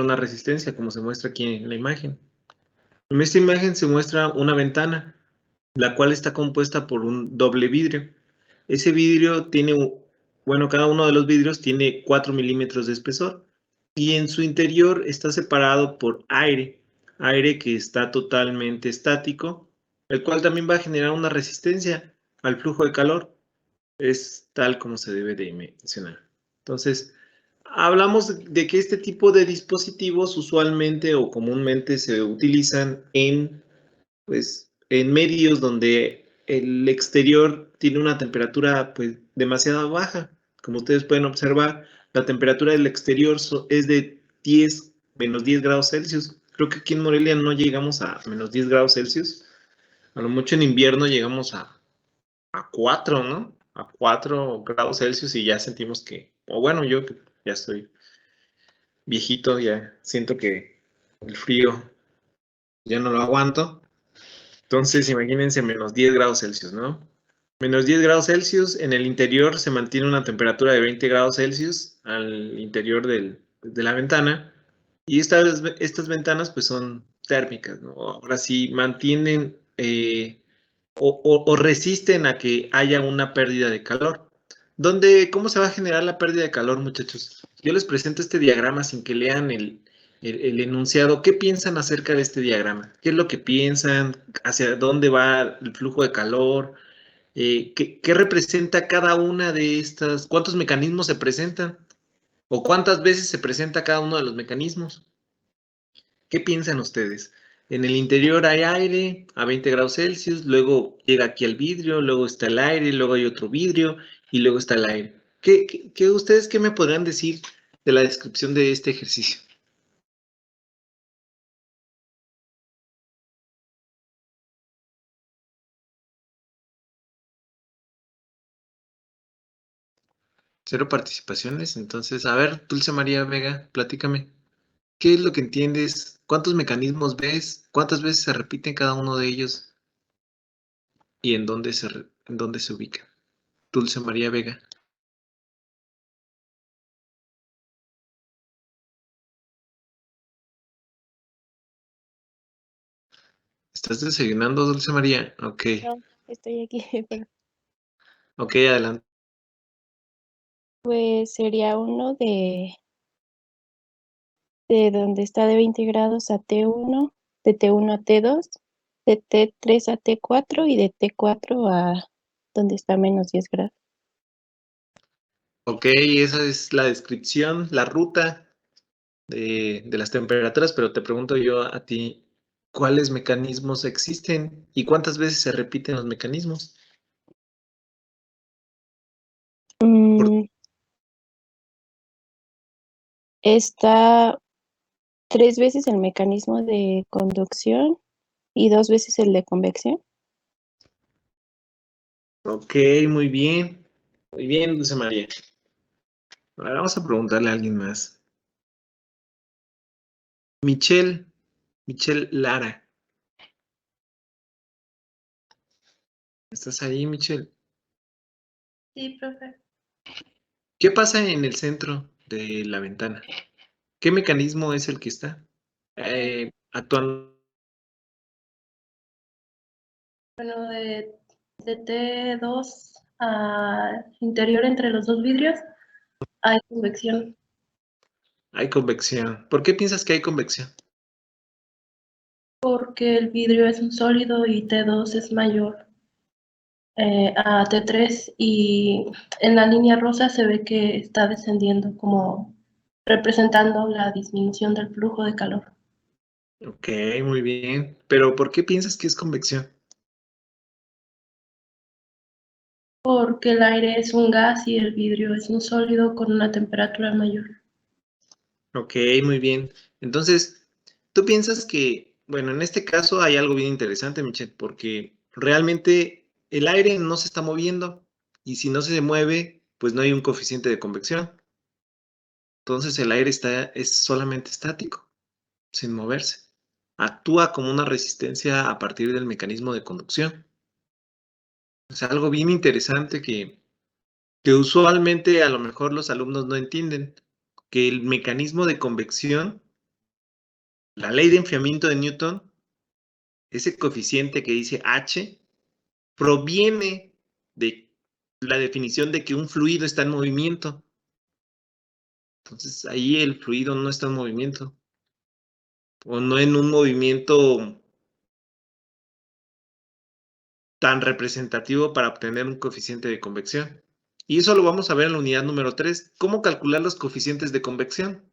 una resistencia, como se muestra aquí en la imagen. En esta imagen se muestra una ventana, la cual está compuesta por un doble vidrio. Ese vidrio tiene, bueno, cada uno de los vidrios tiene 4 milímetros de espesor y en su interior está separado por aire que está totalmente estático, el cual también va a generar una resistencia al flujo de calor. Es tal como se debe de mencionar. Entonces, hablamos de que este tipo de dispositivos usualmente o comúnmente se utilizan pues, en medios donde el exterior tiene una temperatura pues, demasiado baja. Como ustedes pueden observar, la temperatura del exterior es de 10, menos 10 grados Celsius. Creo que aquí en Morelia no llegamos a menos 10 grados Celsius. A lo mucho en invierno llegamos a 4, ¿no? A 4 grados Celsius y ya sentimos que, o bueno, yo que ya estoy viejito, ya siento que el frío ya no lo aguanto. Entonces, imagínense menos 10 grados Celsius, ¿no? Menos 10 grados Celsius, en el interior se mantiene una temperatura de 20 grados Celsius al interior de la ventana y estas ventanas pues son térmicas, ¿no? Ahora sí mantienen o resisten a que haya una pérdida de calor. ¿Cómo se va a generar la pérdida de calor, muchachos? Yo les presento este diagrama sin que lean el enunciado. ¿Qué piensan acerca de este diagrama? ¿Qué es lo que piensan? ¿Hacia dónde va el flujo de calor? ¿Qué representa cada una de estas? ¿Cuántos mecanismos se presentan? ¿O cuántas veces se presenta cada uno de los mecanismos? ¿Qué piensan ustedes? En el interior hay aire a 20 grados Celsius, luego llega aquí al vidrio, luego está el aire, luego hay otro vidrio y luego está el aire. Ustedes qué me podrían decir de la descripción de este ejercicio? Cero participaciones, entonces, a ver, Dulce María Vega, platícame. ¿Qué es lo que entiendes? ¿Cuántos mecanismos ves? ¿Cuántas veces se repiten cada uno de ellos? ¿Y en dónde se ubica? Dulce María Vega. ¿Estás desayunando, Dulce María? Ok, No, estoy aquí, pero ok, adelante. pues sería uno de donde está de 20 grados a T1, de T1 a T2, de T3 a T4 y de T4 a donde está menos 10 grados. Ok, esa es la descripción, la ruta de las temperaturas, pero te pregunto yo a ti, ¿cuáles mecanismos existen y cuántas veces se repiten los mecanismos? Por- Mm, está 3 veces el mecanismo de conducción y 2 veces el de convección. ok, muy bien, Dulce María. Ahora vamos a preguntarle a alguien más. Michelle, Michelle Lara, ¿estás ahí, Michelle? Sí, profe. ¿Qué pasa en el centro de la ventana? ¿Qué mecanismo es el que está actuando? Bueno, de T2 a interior entre los dos vidrios hay convección Hay convección. ¿Por qué piensas que hay convección? porque el vidrio es un sólido y T2 es mayor a T3 y en la línea rosa se ve que está descendiendo como representando la disminución del flujo de calor. Ok, muy bien. Pero ¿por qué piensas que es convección? Porque el aire es un gas y el vidrio es un sólido con una temperatura mayor. Ok, muy bien. Entonces, ¿tú piensas que, bueno, en este caso hay algo bien interesante, Michelle, porque realmente el aire no se está moviendo y si no se mueve, pues no hay un coeficiente de convección. Entonces el aire es solamente estático, sin moverse. Actúa como una resistencia a partir del mecanismo de conducción. Es algo bien interesante que usualmente a lo mejor los alumnos no entienden, que el mecanismo de convección la ley de enfriamiento de Newton, ese coeficiente que dice H, proviene de la definición de que un fluido está en movimiento. Entonces, ahí el fluido no está en movimiento. O no en un movimiento tan representativo para obtener un coeficiente de convección. Y eso lo vamos a ver en la unidad número 3. ¿Cómo calcular los coeficientes de convección?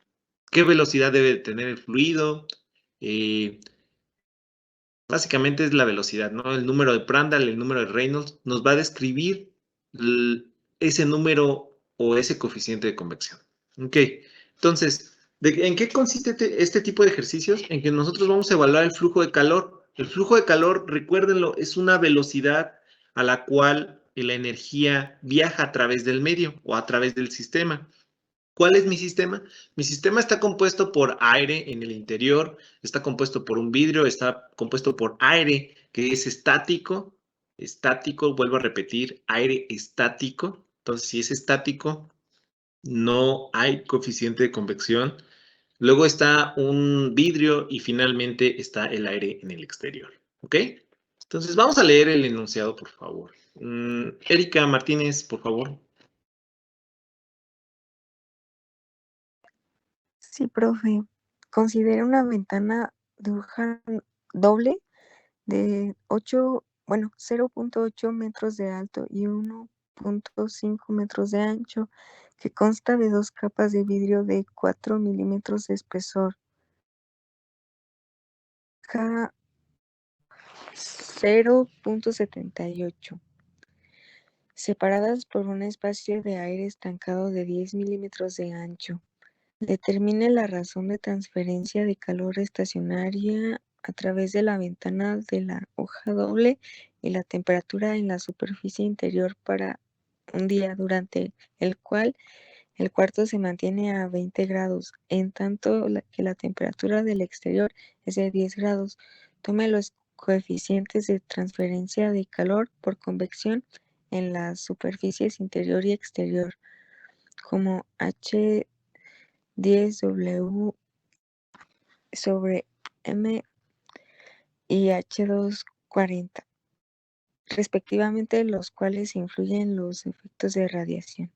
¿Qué velocidad debe tener el fluido? Básicamente es la velocidad, ¿no? El número de Prandtl, el número de Reynolds, nos va a describir ese número o ese coeficiente de convección. Ok, entonces, ¿en qué consiste este tipo de ejercicios? En que nosotros vamos a evaluar el flujo de calor. El flujo de calor, recuérdenlo, es una velocidad a la cual la energía viaja a través del medio o a través del sistema. ¿Cuál es mi sistema? Mi sistema está compuesto por aire en el interior, está compuesto por un vidrio, está compuesto por aire que es estático, vuelvo a repetir, aire estático. Entonces, si es estático, no hay coeficiente de convección. Luego está un vidrio y finalmente está el aire en el exterior. ¿Ok? Entonces, vamos a leer el enunciado, por favor. Erika Martínez, por favor. Sí, profe. Considera una ventana de hoja doble de 0.8 metros de alto y 1.5 metros de ancho, que consta de 2 capas de vidrio de 4 milímetros de espesor. K 0.78, separadas por un espacio de aire estancado de 10 milímetros de ancho. Determine la razón de transferencia de calor estacionaria a través de la ventana de la hoja doble y la temperatura en la superficie interior para un día durante el cual el cuarto se mantiene a 20 grados, en tanto que la temperatura del exterior es de 10 grados. Tome los coeficientes de transferencia de calor por convección en las superficies interior y exterior, como H 10W sobre M y H240, respectivamente, los cuales influyen en los efectos de radiación.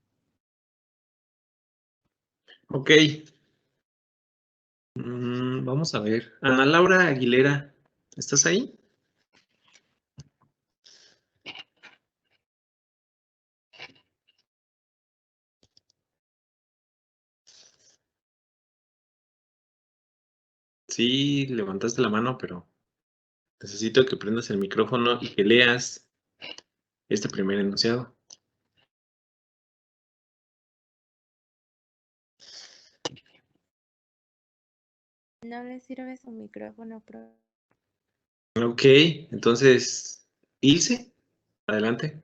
Ok. Vamos a ver. Ana Laura Aguilera, ¿estás ahí? Sí, levantaste la mano, pero necesito que prendas el micrófono y que leas este primer enunciado. No le sirve su micrófono, profe. Ok, entonces, Ilse, adelante.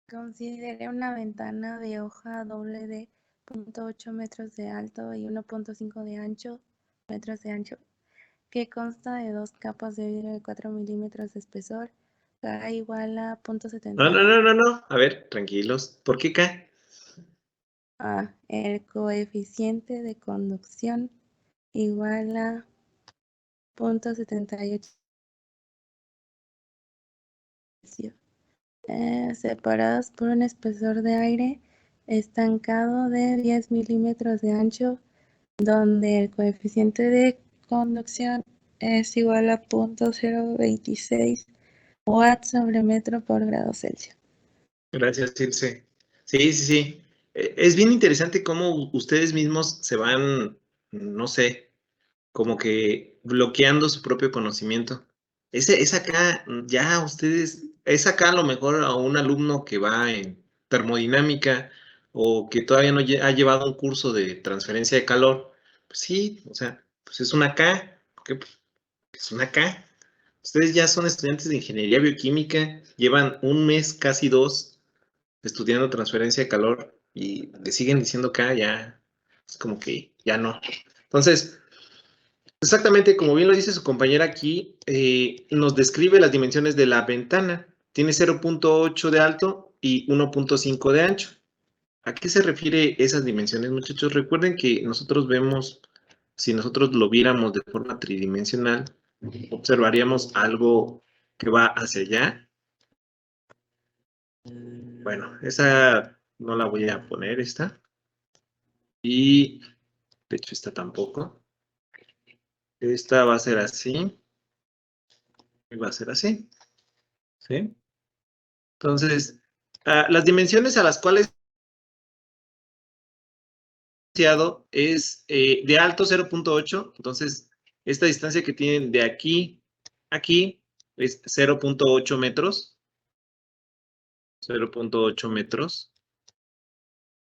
Considere una ventana de hoja doble de 0.8 metros de alto y 1.5 de ancho, que consta de 2 capas de vidrio de 4 milímetros de espesor, K igual a 0.70. No. A ver, tranquilos. ¿Por qué K? El coeficiente de conducción igual a 0.78. Separados por un espesor de aire estancado de 10 milímetros de ancho, donde el coeficiente de conducción es igual a 0.026 watts sobre metro por grado Celsius. Gracias, Ilse. Sí. Es bien interesante cómo ustedes mismos se van, no sé, como que bloqueando su propio conocimiento. Es acá, ya ustedes, es acá a lo mejor a un alumno que va en termodinámica o que todavía no ha llevado un curso de transferencia de calor. Pues sí, o sea, pues es una K, porque es una K. Ustedes ya son estudiantes de ingeniería bioquímica, llevan un mes, casi 2, estudiando transferencia de calor y le siguen diciendo K, ya es como que ya no. Entonces, exactamente, como bien lo dice su compañera aquí, nos describe las dimensiones de la ventana. Tiene 0.8 de alto y 1.5 de ancho. ¿A qué se refiere esas dimensiones, muchachos? Recuerden que nosotros vemos, si nosotros lo viéramos de forma tridimensional, observaríamos algo que va hacia allá. Bueno, esa no la voy a poner, esta. Y, de hecho, esta tampoco. Esta va a ser así. Y va a ser así. ¿Sí? Entonces, las dimensiones a las cuales es de alto 0.8. Entonces, esta distancia que tienen de aquí a aquí es 0.8 metros. 0.8 metros.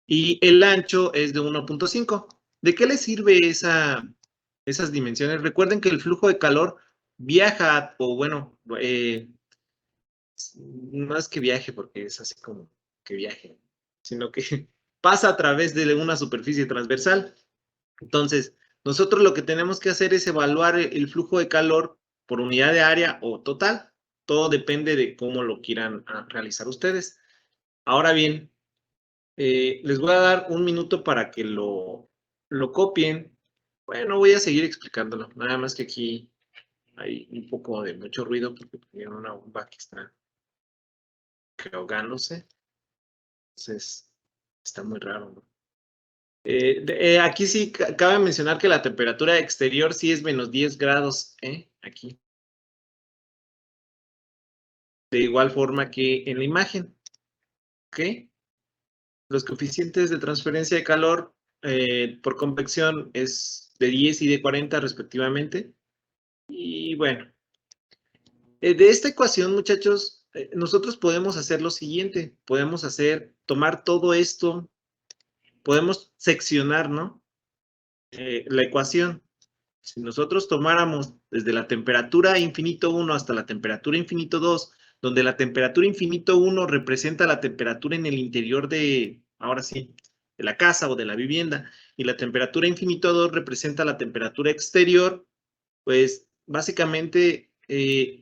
Y el ancho es de 1.5. ¿De qué les sirve esas dimensiones? Recuerden que el flujo de calor viaja, o bueno, no es que viaje porque es así como que viaje, sino que pasa a través de una superficie transversal. Entonces, nosotros lo que tenemos que hacer es evaluar el flujo de calor por unidad de área o total. Todo depende de cómo lo quieran realizar ustedes. Ahora bien, les voy a dar un minuto para que lo copien. Bueno, voy a seguir explicándolo. Nada más que aquí hay un poco de mucho ruido porque tienen una bomba que está ahogándose. Entonces, está muy raro, ¿no? Aquí sí cabe mencionar que la temperatura exterior sí es menos 10 grados, aquí. De igual forma que en la imagen, ¿ok? Los coeficientes de transferencia de calor por convección es de 10 y de 40 respectivamente. Y bueno, de esta ecuación, muchachos, nosotros podemos hacer lo siguiente. Podemos tomar todo esto, podemos seccionar, ¿no? La ecuación. Si nosotros tomáramos desde la temperatura infinito 1 hasta la temperatura infinito 2, donde la temperatura infinito 1 representa la temperatura en el interior de, ahora sí, de la casa o de la vivienda, y la temperatura infinito 2 representa la temperatura exterior, pues básicamente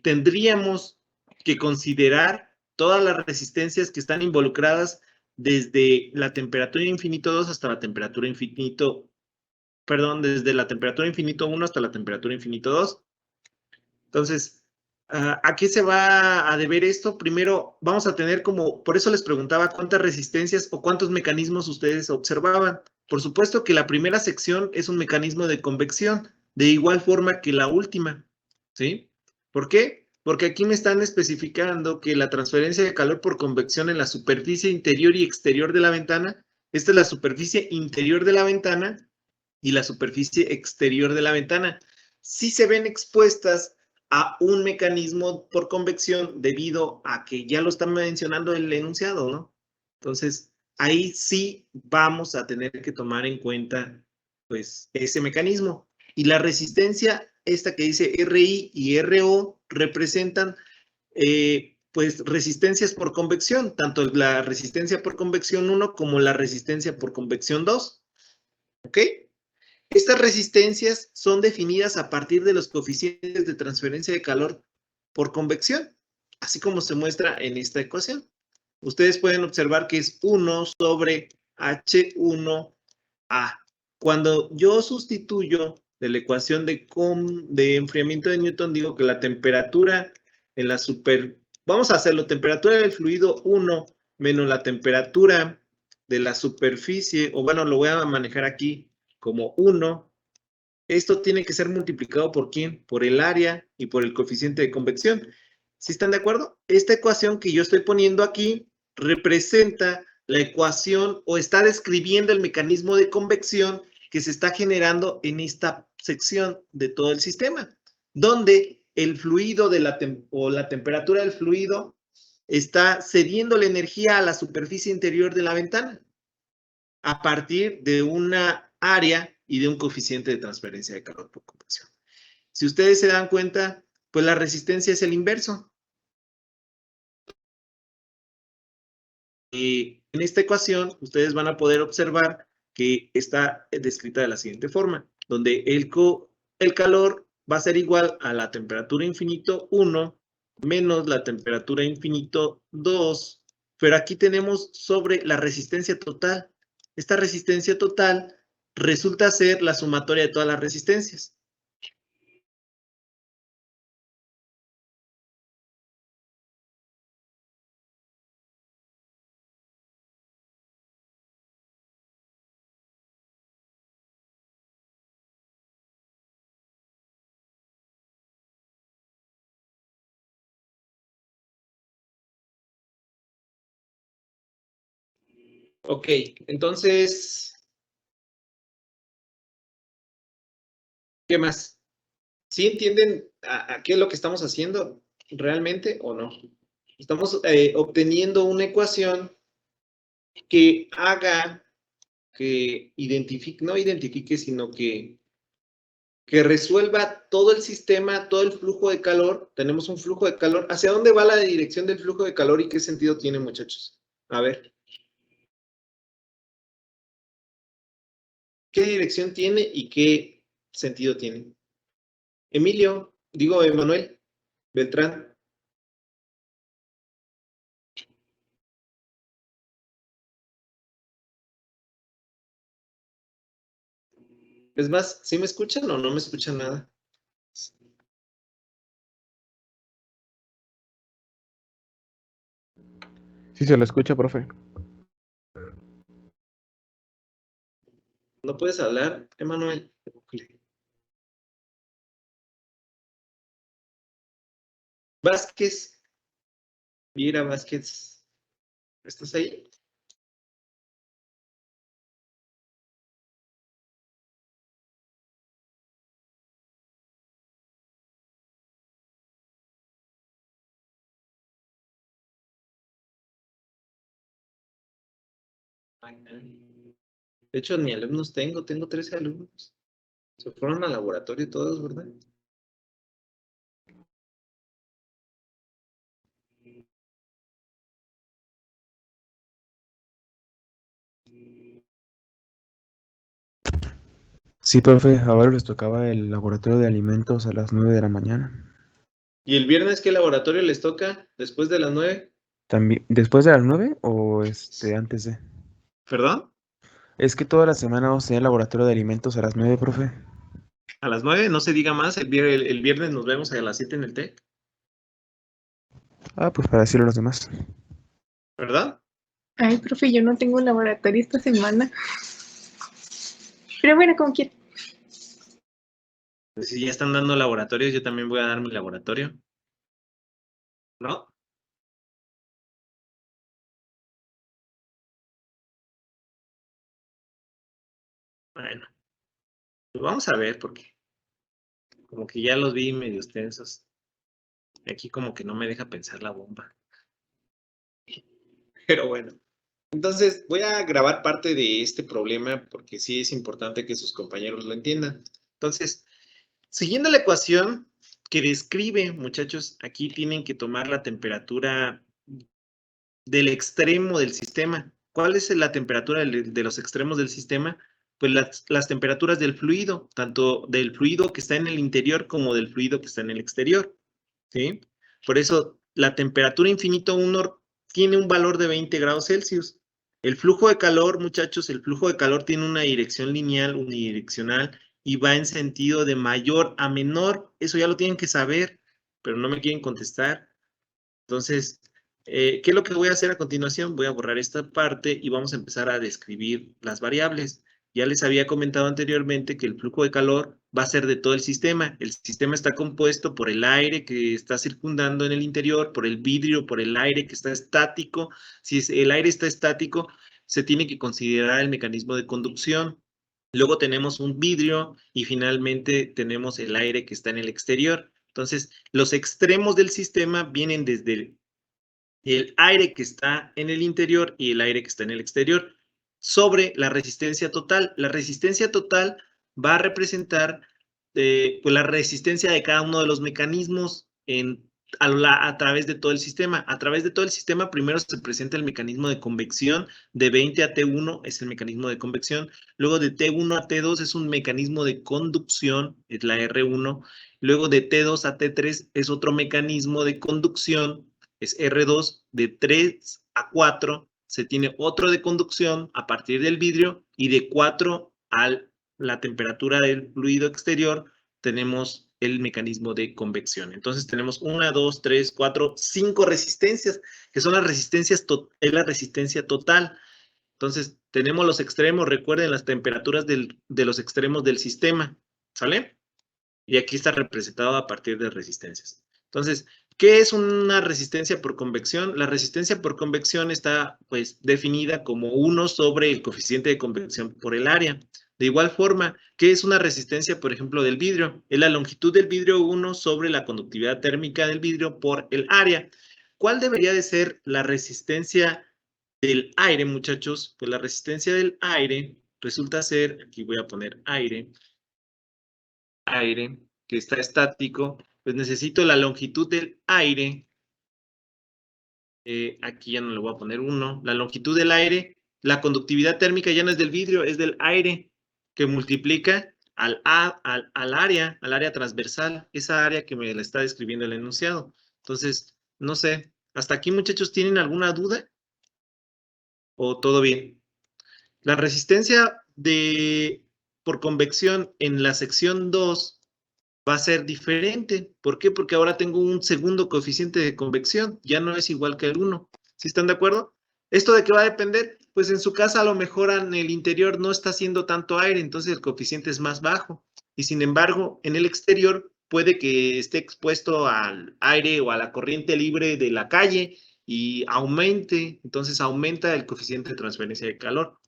tendríamos que considerar todas las resistencias que están involucradas desde la temperatura infinito 2 hasta la temperatura infinito, perdón, desde la temperatura infinito 1 hasta la temperatura infinito 2. Entonces, ¿a qué se va a deber esto? Primero, vamos a tener como, por eso les preguntaba cuántas resistencias o cuántos mecanismos ustedes observaban. Por supuesto que la primera sección es un mecanismo de convección, de igual forma que la última, ¿sí? ¿Por qué? Porque aquí me están especificando que la transferencia de calor por convección en la superficie interior y exterior de la ventana, esta es la superficie interior de la ventana y la superficie exterior de la ventana, sí se ven expuestas a un mecanismo por convección debido a que ya lo está mencionando el enunciado, ¿no? Entonces, ahí sí vamos a tener que tomar en cuenta, pues, ese mecanismo. Y la resistencia, esta que dice RI y RO, representan, pues, resistencias por convección, tanto la resistencia por convección 1 como la resistencia por convección 2, ¿ok? Estas resistencias son definidas a partir de los coeficientes de transferencia de calor por convección, así como se muestra en esta ecuación. Ustedes pueden observar que es 1 sobre H1A. Cuando yo sustituyo de la ecuación de enfriamiento de Newton, digo que la temperatura en la vamos a hacerlo, temperatura del fluido 1 menos la temperatura de la superficie, o bueno, lo voy a manejar aquí como 1. Esto tiene que ser multiplicado por ¿quién? Por el área y por el coeficiente de convección. ¿Sí están de acuerdo? Esta ecuación que yo estoy poniendo aquí representa la ecuación o está describiendo el mecanismo de convección que se está generando en esta sección de todo el sistema, donde el fluido o la temperatura del fluido está cediendo la energía a la superficie interior de la ventana a partir de una área y de un coeficiente de transferencia de calor por convección. Si ustedes se dan cuenta, pues la resistencia es el inverso. Y en esta ecuación, ustedes van a poder observar que está descrita de la siguiente forma, donde el calor va a ser igual a la temperatura infinito 1 menos la temperatura infinito 2 Pero aquí tenemos sobre la resistencia total. Esta resistencia total resulta ser la sumatoria de todas las resistencias. Ok, entonces, ¿qué más? ¿Sí entienden a qué es lo que estamos haciendo realmente o no? Estamos obteniendo una ecuación que haga, que identifique, no identifique, sino que resuelva todo el sistema, todo el flujo de calor. Tenemos un flujo de calor. ¿Hacia dónde va la dirección del flujo de calor y qué sentido tiene, muchachos? A ver. ¿Qué dirección tiene y qué sentido tiene? Emilio, digo Emanuel Beltrán. Es más, ¿sí me escuchan o no me escuchan nada? Sí, se lo escucha, profe. ¿No puedes hablar, Emanuel? Vázquez, Viera Vázquez, ¿estás ahí? De hecho, ni alumnos tengo 13 alumnos. Se fueron al laboratorio todos, ¿verdad? Sí, profe, ahora les tocaba el laboratorio de alimentos a las 9 de la mañana. ¿Y el viernes qué laboratorio les toca después de las 9? ¿También después de las 9 o antes de? ¿Perdón? Es que toda la semana vamos a tener laboratorio de alimentos a las 9, profe. A las 9, no se diga más. El viernes nos vemos a las 7 en el TEC, Ah, pues para decirlo a los demás. ¿verdad? Ay, profe, yo no tengo laboratorio esta semana. Pero bueno, como quiera. Pues si ya están dando laboratorios, yo también voy a dar mi laboratorio. ¿No? Bueno, pues vamos a ver, porque como que ya los vi medio tensos. Aquí como que no me deja pensar la bomba. Pero bueno. Entonces, voy a grabar parte de este problema porque sí es importante que sus compañeros lo entiendan. Entonces, siguiendo la ecuación que describe, muchachos, aquí tienen que tomar la temperatura del extremo del sistema. ¿Cuál es la temperatura de los extremos del sistema? Pues las temperaturas del fluido, tanto del fluido que está en el interior como del fluido que está en el exterior. ¿Sí? Por eso la temperatura infinito 1 tiene un valor de 20 grados Celsius. El flujo de calor, muchachos, el flujo de calor tiene una dirección lineal, unidireccional, y va en sentido de mayor a menor. Eso ya lo tienen que saber, pero no me quieren contestar. Entonces, ¿qué es lo que voy a hacer a continuación? Voy a borrar esta parte y vamos a empezar a describir las variables. Ya les había comentado anteriormente que el flujo de calor va a ser de todo el sistema. El sistema está compuesto por el aire que está circundando en el interior, por el vidrio, por el aire que está estático. Si el aire está estático, se tiene que considerar el mecanismo de conducción. Luego tenemos un vidrio y finalmente tenemos el aire que está en el exterior. Entonces, los extremos del sistema vienen desde el aire que está en el interior y el aire que está en el exterior. Sobre la resistencia total. La resistencia total va a representar pues la resistencia de cada uno de los mecanismos a través de todo el sistema. A través de todo el sistema primero se presenta el mecanismo de convección. De 20 a T1 es el mecanismo de convección. Luego de T1 a T2 es un mecanismo de conducción, es la R1. Luego de T2 a T3 es otro mecanismo de conducción, es R2. De 3 a 4 se tiene otro de conducción a partir del vidrio y de 4 a la temperatura del fluido exterior tenemos el mecanismo de convección. Entonces tenemos 1, 2, 3, 4, 5 resistencias, que son las resistencias, es la resistencia total. Entonces tenemos los extremos, recuerden las temperaturas de los extremos del sistema, ¿sale? Y aquí está representado a partir de resistencias. Entonces, ¿qué es una resistencia por convección? La resistencia por convección está pues definida como 1 sobre el coeficiente de convección por el área. De igual forma, ¿qué es una resistencia, por ejemplo, del vidrio? Es la longitud del vidrio 1 sobre la conductividad térmica del vidrio por el área. ¿Cuál debería de ser la resistencia del aire, muchachos? Pues la resistencia del aire resulta ser, aquí voy a poner aire, que está estático, pues necesito la longitud del aire. Aquí ya no le voy a poner 1. La longitud del aire, la conductividad térmica ya no es del vidrio, es del aire, que multiplica al área transversal, esa área que me la está describiendo el enunciado. Entonces, no sé, ¿hasta aquí, muchachos, tienen alguna duda? ¿O todo bien? La resistencia por convección en la sección 2 va a ser diferente. ¿Por qué? Porque ahora tengo un segundo coeficiente de convección. Ya no es igual que el 1. ¿Sí están de acuerdo? ¿Esto de qué va a depender? Pues en su casa a lo mejor en el interior no está haciendo tanto aire, entonces el coeficiente es más bajo. Y sin embargo, en el exterior puede que esté expuesto al aire o a la corriente libre de la calle y aumente, entonces aumenta el coeficiente de transferencia de calor.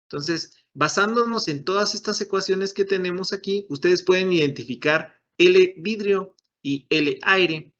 Entonces, basándonos en todas estas ecuaciones que tenemos aquí, ustedes pueden identificar L vidrio y L aire,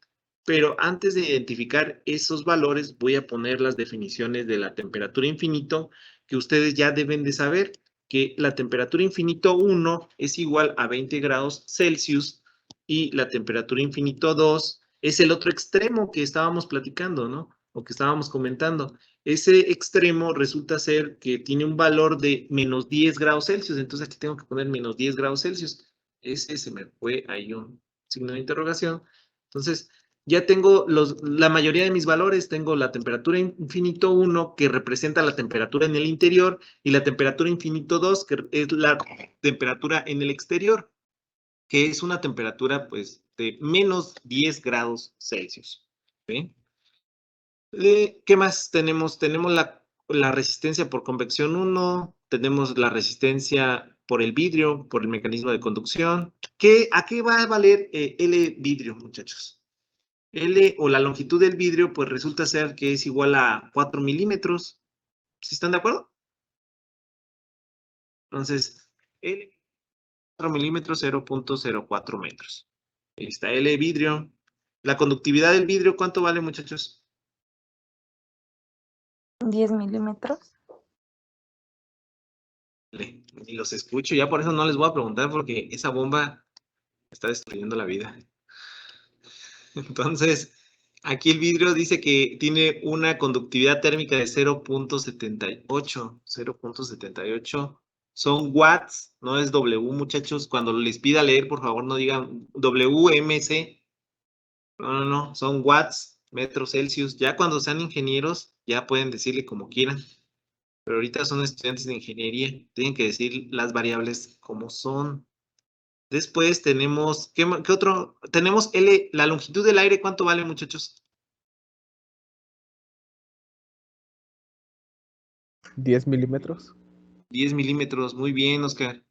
pero antes de identificar esos valores voy a poner las definiciones de la temperatura infinito que ustedes ya deben de saber, que la temperatura infinito 1 es igual a 20 grados Celsius y la temperatura infinito 2 es el otro extremo que estábamos platicando, ¿no? O que estábamos comentando. Ese extremo resulta ser que tiene un valor de menos 10 grados Celsius, entonces aquí tengo que poner menos 10 grados Celsius. Ese se me fue ahí un signo de interrogación. Entonces, ya tengo la mayoría de mis valores. Tengo la temperatura infinito 1, que representa la temperatura en el interior, y la temperatura infinito 2, que es la temperatura en el exterior, que es una temperatura, pues, de menos 10 grados Celsius. ¿Sí? ¿Qué más tenemos? Tenemos la resistencia por convección 1, tenemos la resistencia por el vidrio, por el mecanismo de conducción. ¿A qué va a valer L vidrio, muchachos? L o la longitud del vidrio, pues resulta ser que es igual a 4 milímetros. ¿Sí están de acuerdo? Entonces, L 4 milímetros, 0.04 metros. Ahí está L vidrio. La conductividad del vidrio, ¿cuánto vale, muchachos? 10 milímetros. Y los escucho, ya por eso no les voy a preguntar, porque esa bomba está destruyendo la vida. Entonces, aquí el vidrio dice que tiene una conductividad térmica de 0.78. 0.78 son watts, no es W, muchachos. Cuando les pida leer, por favor, no digan WMC. No, son watts, metros Celsius. Ya cuando sean ingenieros, ya pueden decirle como quieran. Pero ahorita son estudiantes de ingeniería. Tienen que decir las variables como son. Después tenemos, ¿qué otro? Tenemos la longitud del aire, ¿cuánto vale, muchachos? 10 milímetros. 10 milímetros, muy bien, Oscar.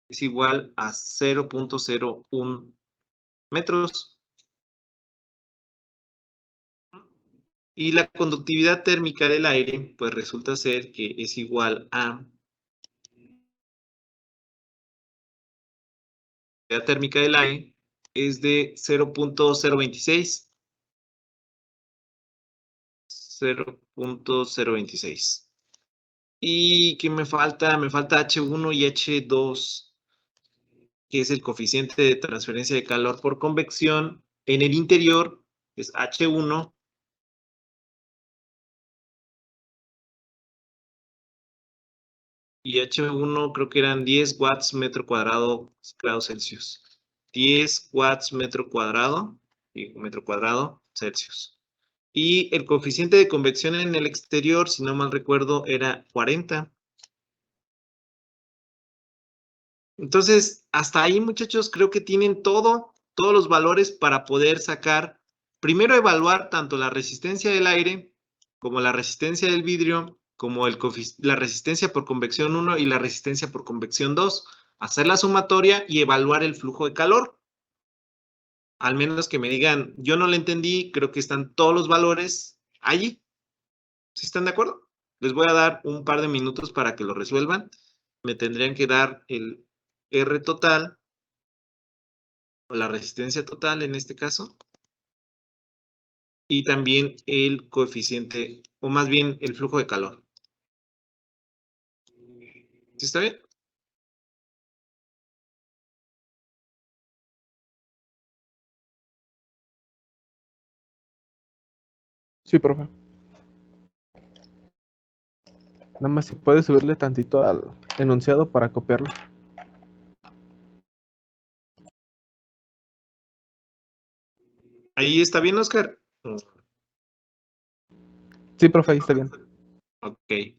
Es igual a 0.01 metros. Y la conductividad térmica del aire, pues resulta ser que es igual a la térmica del aire es de 0.026. 0.026. ¿Y qué me falta? Me falta H1 y H2, que es el coeficiente de transferencia de calor por convección en el interior, es H1. Y H1 creo que eran 10 watts metro cuadrado grados Celsius. 10 watts metro cuadrado Celsius. Y el coeficiente de convección en el exterior, si no mal recuerdo, era 40. Entonces, hasta ahí, muchachos, creo que tienen todos los valores para poder sacar, primero evaluar tanto la resistencia del aire, como la resistencia del vidrio, como la resistencia por convección 1 y la resistencia por convección 2, hacer la sumatoria y evaluar el flujo de calor. Al menos que me digan, yo no lo entendí, creo que están todos los valores allí. ¿Sí están de acuerdo? Les voy a dar un par de minutos para que lo resuelvan. Me tendrían que dar el R total, o la resistencia total en este caso, y también el coeficiente, o más bien el flujo de calor. ¿Sí está bien? Sí, profe. Nada más si puede subirle tantito al enunciado para copiarlo. Ahí está bien, Oscar. Sí, profe, ahí está bien. Ok.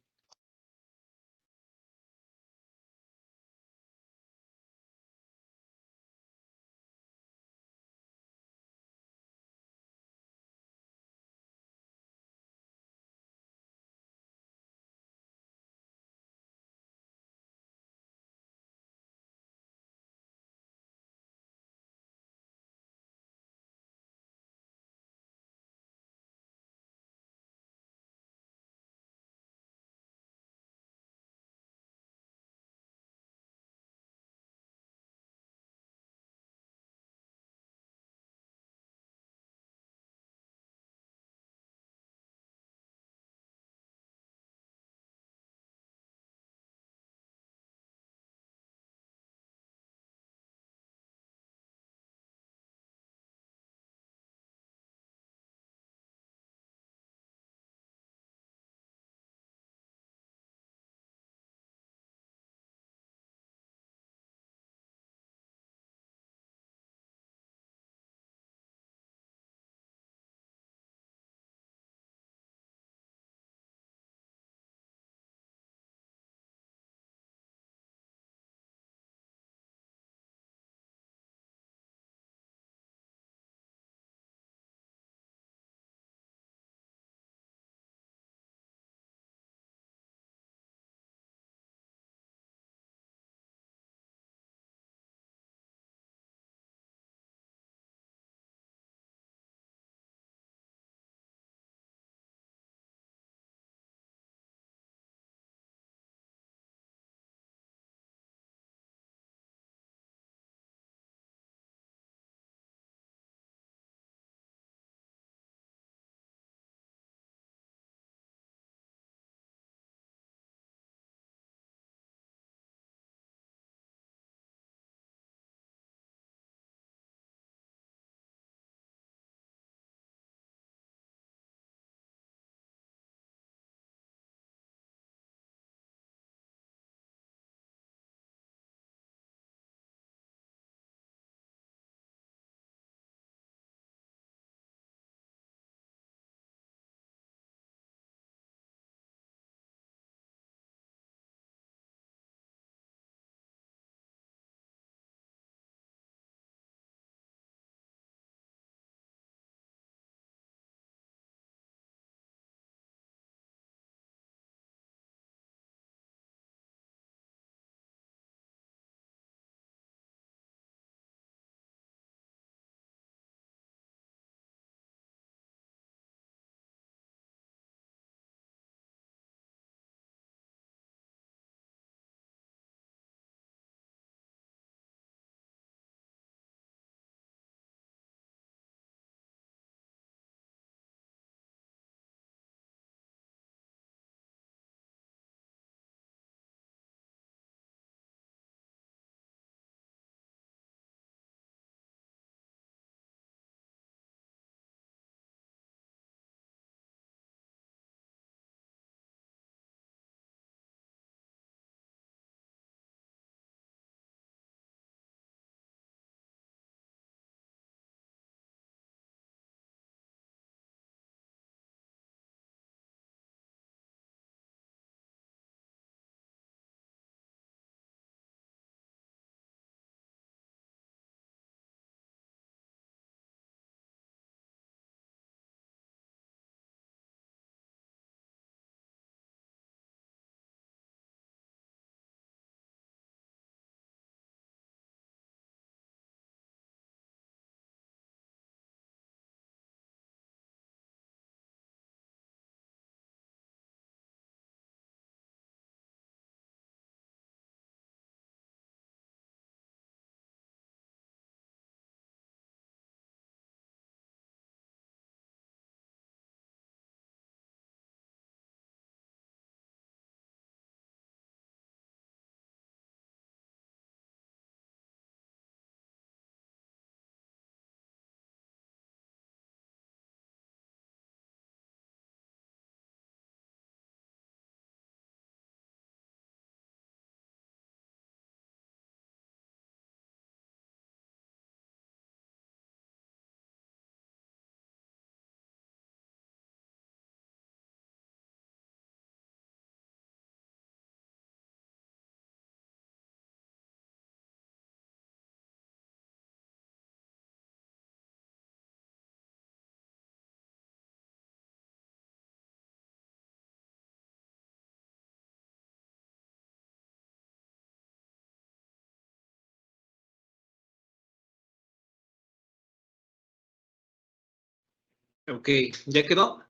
Ok, ¿ya quedó?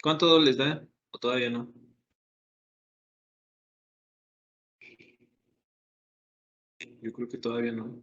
¿Cuánto les da? ¿O todavía no? Yo creo que todavía no.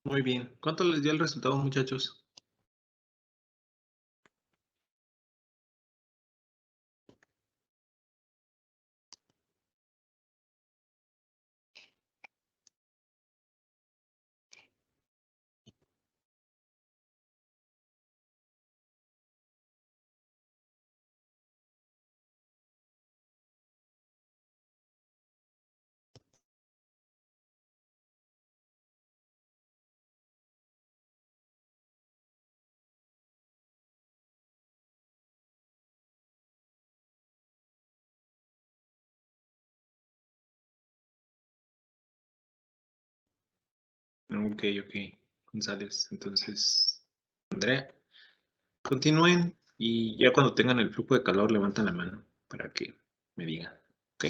Muy bien. ¿Cuánto les dio el resultado, muchachos? Ok, ok. González. Entonces, Andrea, continúen y ya cuando tengan el flujo de calor levantan la mano para que me digan. Ok.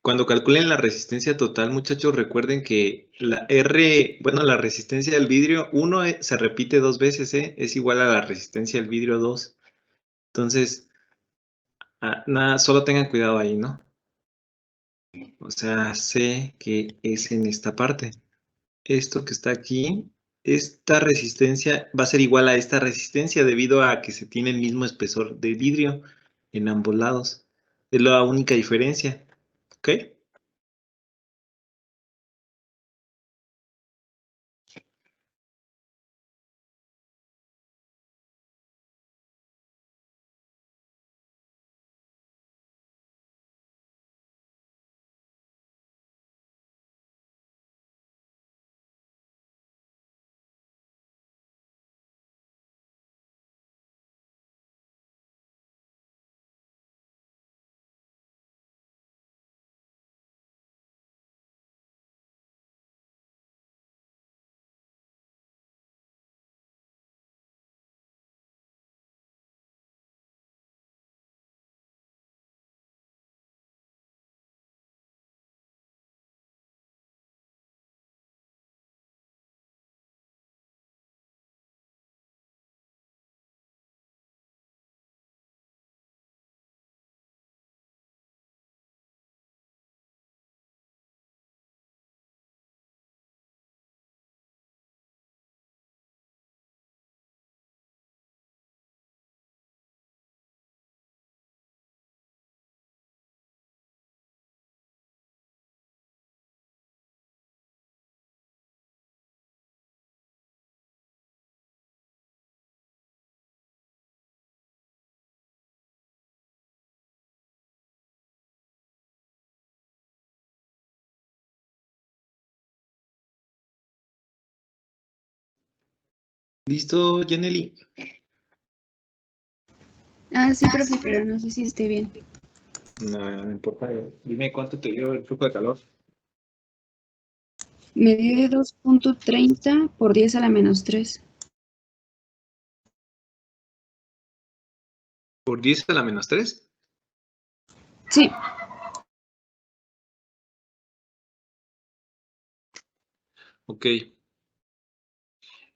Cuando calculen la resistencia total, muchachos, recuerden que la R, bueno, la resistencia del vidrio 1 se repite 2 veces, es igual a la resistencia del vidrio 2. Entonces, nada, solo tengan cuidado ahí, ¿no? O sea, sé que es en esta parte. Esto que está aquí, esta resistencia va a ser igual a esta resistencia debido a que se tiene el mismo espesor de vidrio en ambos lados. Es la única diferencia, ¿ok? ¿Listo, Yaneli? Sí, profe, pero no sé si esté bien. No, no importa. Dime cuánto te dio el flujo de calor. Me dio de 2.30 por 10 a la menos 3. ¿Por 10 a la menos 3? Sí, Ok.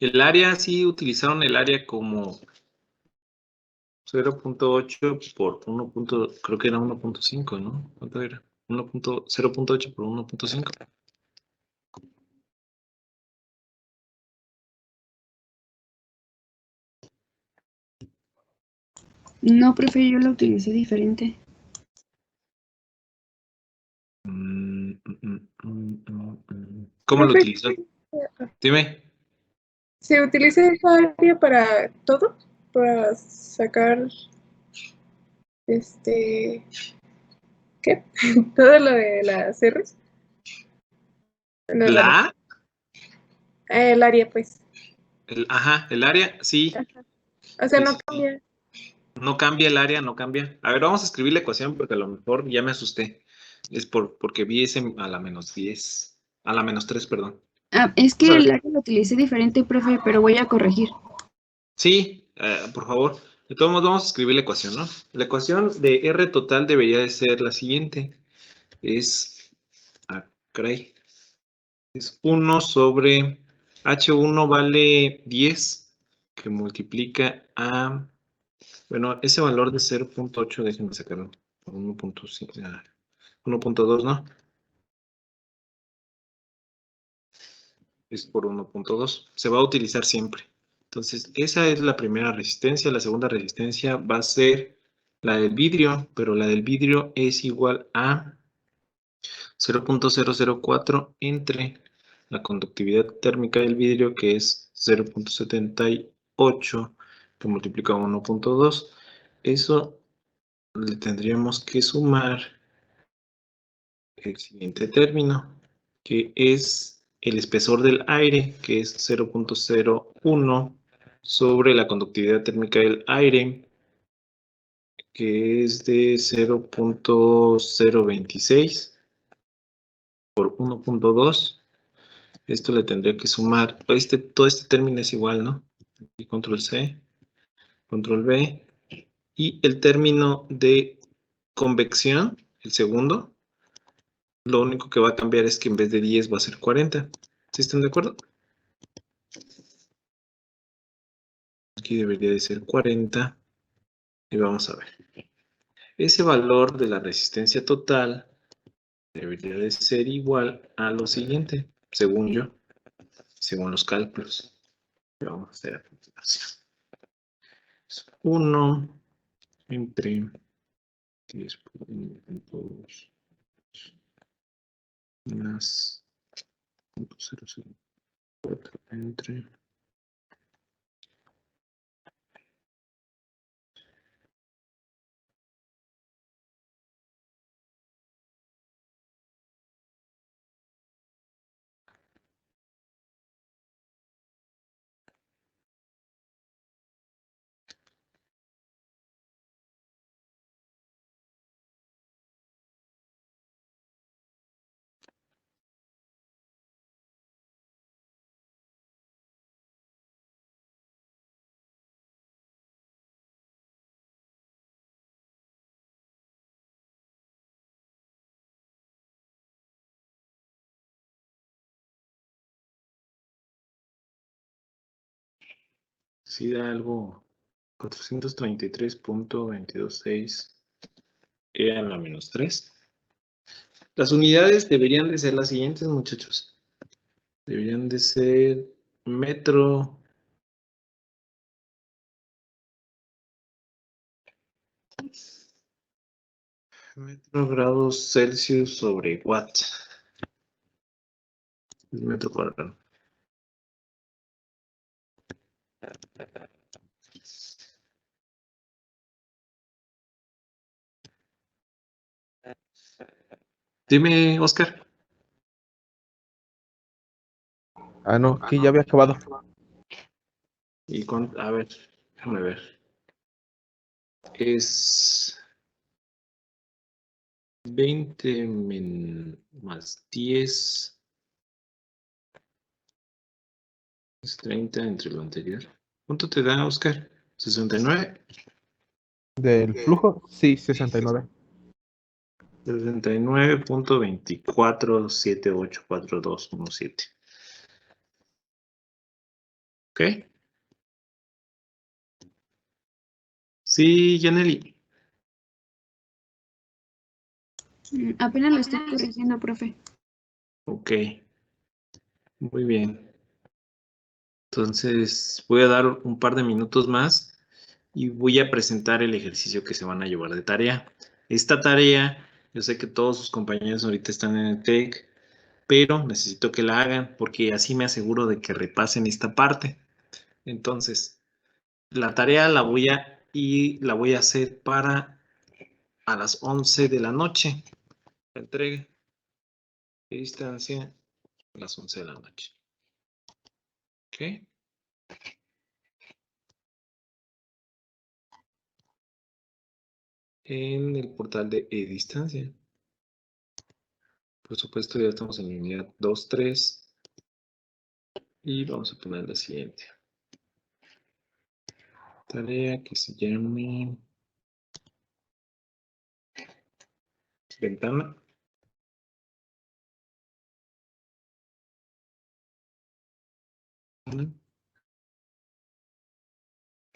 El área, sí utilizaron el área como 0.8 por 1. Creo que era 1.5, ¿no? ¿Cuánto era? 0.8 por 1.5. no, profe, yo lo utilicé diferente. ¿Cómo lo Profe, utilizó? Dime. ¿se utiliza esa área para todo? Para sacar, ¿qué? Todo lo de las R's. No, ¿La A? el área, pues. Ajá, el área, sí. O sea, Sí, no sí, sí. cambia. No cambia el área, no cambia. A ver, vamos a escribir la ecuación porque a lo mejor ya me asusté. Es porque vi ese a la menos 10. A la menos 3, perdón. Es Vamos a que el ver. área lo utilicé diferente, profe, pero voy a corregir. Sí, por favor. De todos modos, vamos a escribir la ecuación, ¿no? La ecuación de R total debería de ser la siguiente. Es, caray, es 1 sobre H1 vale 10, que multiplica a, bueno, ese valor de 0.8, déjenme sacarlo, por 1.5, 1.2, ¿no? Es por 1.2. Se va a utilizar siempre. Entonces, esa es la primera resistencia. La segunda resistencia va a ser la del vidrio, pero la del vidrio es igual a 0.004 entre la conductividad térmica del vidrio, que es 0.78, que multiplica 1.2. Eso le tendríamos que sumar el siguiente término, que es el espesor del aire, que es 0.01 sobre la conductividad térmica del aire, que es de 0.026 por 1.2. Esto le tendría que sumar, todo este término es igual, ¿no? Y control C, control V, y el término de convección, el segundo, Lo único que va a cambiar es que en vez de 10 va a ser 40. ¿Sí están de acuerdo? Aquí debería de ser 40. Y vamos a ver. Ese valor de la resistencia total debería de ser igual a lo siguiente, según yo, según los cálculos. Vamos a hacer a continuación. 1 entre 10 por 2 más 0,004 entre si da algo 433.226 e a la menos 3. Las unidades deberían de ser las siguientes, muchachos. Deberían de ser metro grados Celsius sobre watt. Metro cuadrado. Dime, Oscar. Ah, no, que ya había acabado. Y a ver, déjame ver. Es 20 más 10. Es 30 entre lo anterior. ¿Cuánto te da, Oscar? 69. Del flujo, sí, 69. 69.24784217. ¿Ok? Sí, Yaneli. Apenas lo estoy corrigiendo, profe. Ok. Muy bien. Entonces, voy a dar un par de minutos más y voy a presentar el ejercicio que se van a llevar de tarea. Esta tarea, yo sé que todos sus compañeros ahorita están en el TEC, pero necesito que la hagan porque así me aseguro de que repasen esta parte. Entonces, la tarea la voy a hacer para a las 11 de la noche. La entrega de distancia a las 11 de la noche. ¿Ok? En el portal de distancia. Por supuesto, ya estamos en la unidad 2.3 y vamos a poner la siguiente. Tarea que se llame ventana.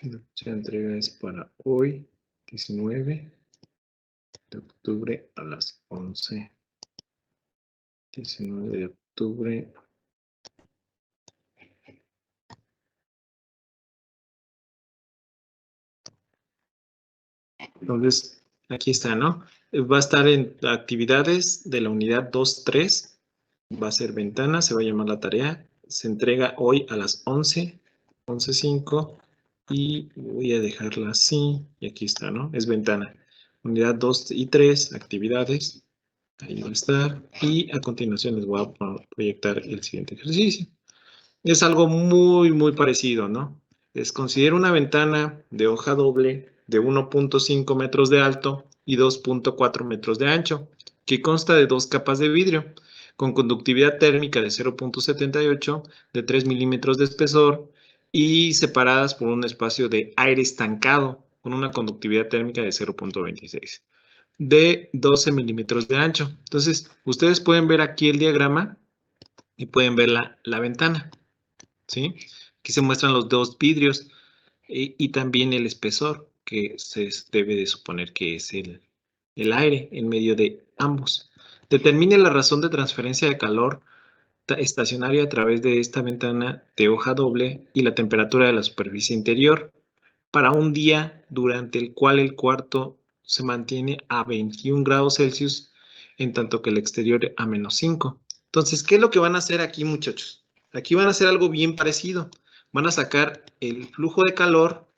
La fecha de entrega es para hoy, 19 de octubre a las 11. 19 de octubre. Entonces, aquí está, ¿no? Va a estar en actividades de la unidad 2.3. Va a ser ventana, se va a llamar la tarea. Se entrega hoy a las 11, 11:05. Y voy a dejarla así. Y aquí está, ¿no? Es ventana. Unidad 2 y 3, actividades. Ahí va a estar. Y a continuación les voy a proyectar el siguiente ejercicio. Es algo muy, muy parecido, ¿no? Considera una ventana de hoja doble de 1.5 metros de alto y 2.4 metros de ancho, que consta de 2 capas de vidrio, con conductividad térmica de 0.78, de 3 milímetros de espesor y separadas por un espacio de aire estancado, con una conductividad térmica de 0.26. de 12 milímetros de ancho. Entonces, ustedes pueden ver aquí el diagrama y pueden ver la ventana, ¿sí? Aquí se muestran los dos vidrios y también el espesor, que se debe de suponer que es el aire en medio de ambos. Determine la razón de transferencia de calor estacionaria a través de esta ventana de hoja doble y la temperatura de la superficie interior para un día durante el cual el cuarto se mantiene a 21 grados Celsius, en tanto que el exterior a -5. Entonces, ¿qué es lo que van a hacer aquí, muchachos? Aquí van a hacer algo bien parecido. Van a sacar el flujo de calor,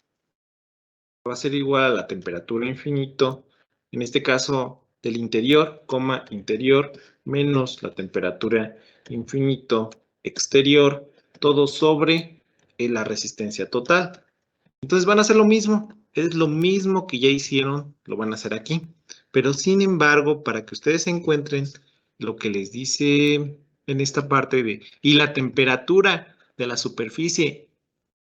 va a ser igual a la temperatura infinito, en este caso del interior, interior, menos la temperatura infinito exterior, todo sobre la resistencia total. Entonces van a hacer lo mismo, es lo mismo que ya hicieron, lo van a hacer aquí. Pero sin embargo, para que ustedes encuentren lo que les dice en esta parte y la temperatura de la superficie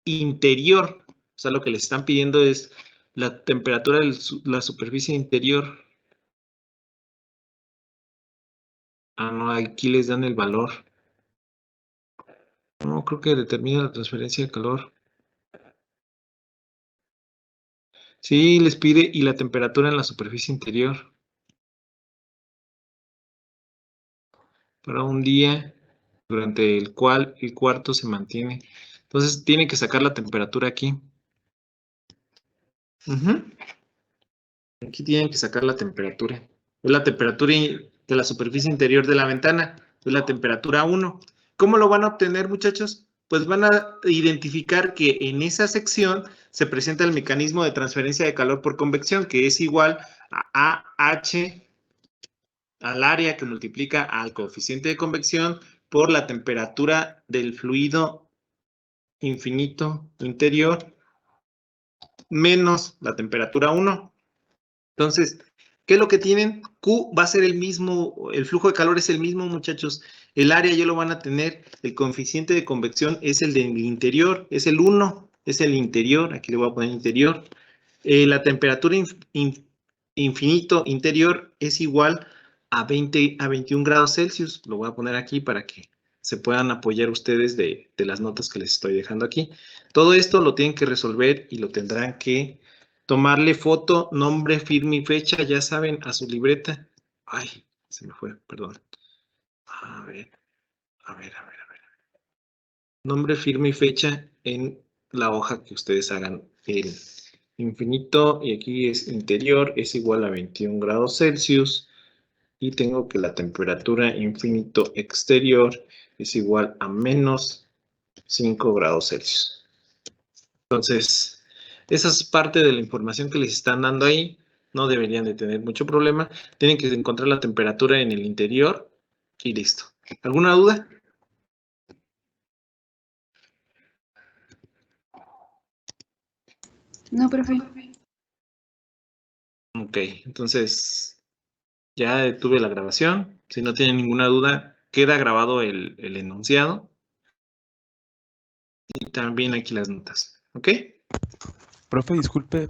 interior, o sea, lo que les están pidiendo es la temperatura de la superficie interior. Ah, no, aquí les dan el valor. No, creo que determina la transferencia de calor. Sí, les pide y la temperatura en la superficie interior. Para un día durante el cual el cuarto se mantiene. Entonces tiene que sacar la temperatura aquí. Aquí tienen que sacar la temperatura. Es la temperatura de la superficie interior de la ventana. Es la temperatura 1. ¿Cómo lo van a obtener, muchachos? Pues van a identificar que en esa sección se presenta el mecanismo de transferencia de calor por convección, que es igual a AH al área que multiplica al coeficiente de convección por la temperatura del fluido infinito interior menos la temperatura 1. Entonces, ¿qué es lo que tienen? Q va a ser el mismo, el flujo de calor es el mismo, muchachos. El área ya lo van a tener, el coeficiente de convección es el del interior, es el 1, es el interior, aquí le voy a poner interior. La temperatura infinito interior es igual a 21 grados Celsius. Lo voy a poner aquí para que se puedan apoyar ustedes de las notas que les estoy dejando aquí. Todo esto lo tienen que resolver y lo tendrán que tomarle foto, nombre, firma y fecha, ya saben, a su libreta. Ay, se me fue, perdón. A ver. Nombre, firma y fecha en la hoja que ustedes hagan el infinito, y aquí es interior, es igual a 21 grados Celsius, y tengo que la temperatura infinito exterior es igual a menos 5 grados Celsius. Entonces, esa es parte de la información que les están dando ahí, no deberían de tener mucho problema, tienen que encontrar la temperatura en el interior, y listo. ¿Alguna duda? No, profe. Ok, entonces ya detuve la grabación. Si no tienen ninguna duda, queda grabado el enunciado. Y también aquí las notas. ¿Ok? Profe, disculpe,